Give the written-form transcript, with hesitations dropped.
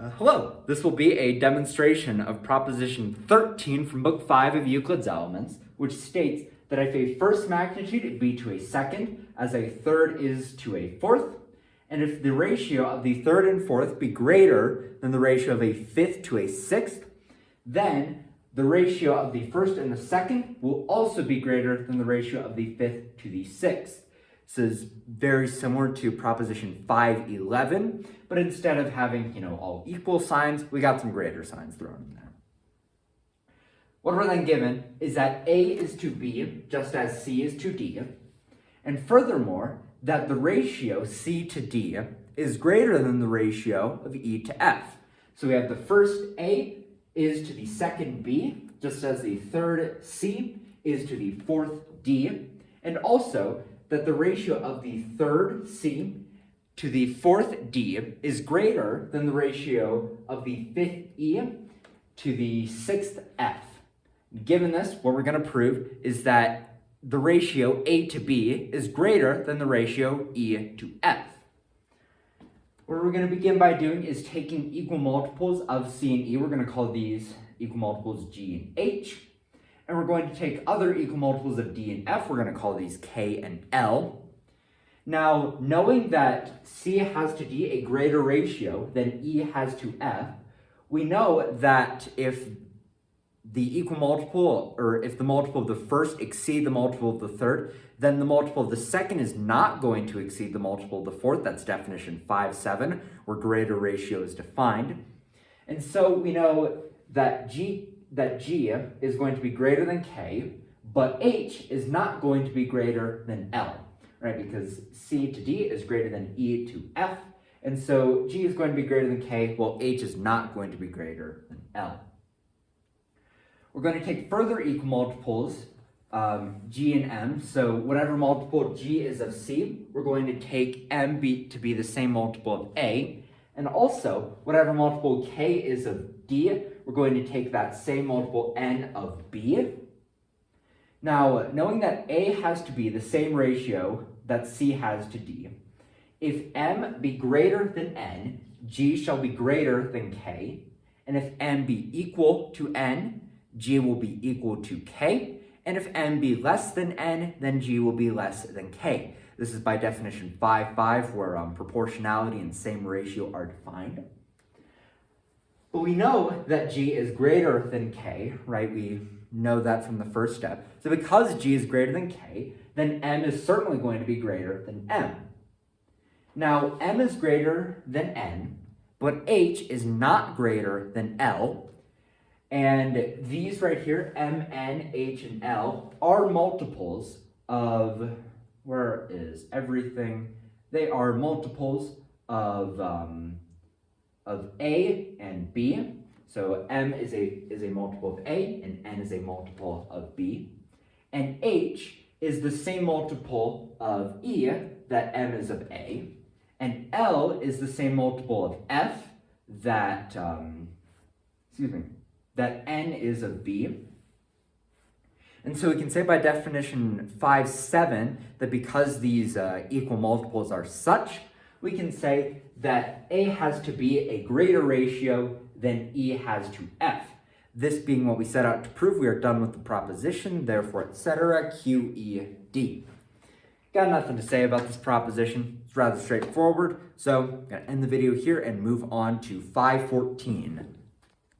Hello, this will be a demonstration of proposition 13 from book 5 of Euclid's Elements, which states that if a first magnitude be to a second, as a third is to a fourth, and if the ratio of the third and fourth be greater than the ratio of a fifth to a sixth, then the ratio of the first and the second will also be greater than the ratio of the fifth to the sixth. This is very similar to proposition 511, but instead of having, all equal signs, we got some greater signs thrown in there. What we're then given is that A is to B, just as C is to D, and furthermore, that the ratio C to D is greater than the ratio of E to F. So we have the first A is to the second B, just as the third C is to the fourth D, and also that the ratio of the third C to the fourth D is greater than the ratio of the fifth E to the sixth F. Given this, what we're going to prove is that the ratio A to B is greater than the ratio E to F. What we're going to begin by doing is taking equal multiples of C and E. We're going to call these equal multiples G and H. And we're going to take other equal multiples of D and F. We're going to call these K and L. Now, knowing that C has to D a greater ratio than E has to F, we know that if the equal multiple, or if the multiple of the first exceed the multiple of the third, then the multiple of the second is not going to exceed the multiple of the fourth. That's definition 5.7, where greater ratio is defined. And so we know that G is going to be greater than K, but H is not going to be greater than L, right? Because C to D is greater than E to F, and so G is going to be greater than K, while H is not going to be greater than L. We're going to take further equal multiples, G and M, so whatever multiple G is of C, we're going to take M to be the same multiple of A, and also whatever multiple K is of D, we're going to take that same multiple N of B. Now, knowing that A has to be the same ratio that C has to D, if M be greater than N, G shall be greater than K, and if M be equal to N, G will be equal to K, and if M be less than N, then G will be less than K. This is by definition 5.5, where proportionality and same ratio are defined. But we know that G is greater than K, right? We know that from the first step. So because G is greater than K, then M is certainly going to be greater than M. Now, M is greater than N, but H is not greater than L. And these right here, M, N, H, and L, are multiples of, where is everything? They are multiples of A and B. So M is a multiple of A, and N is a multiple of B. And H is the same multiple of E that M is of A. And L is the same multiple of F that, that N is of B. And so we can say by definition 5.7 that because these equal multiples are such, we can say that A has to be a greater ratio than E has to F. This being what we set out to prove, we are done with the proposition, therefore, etc., Q, E, D. Got nothing to say about this proposition. It's rather straightforward, so I'm going to end the video here and move on to 5.14.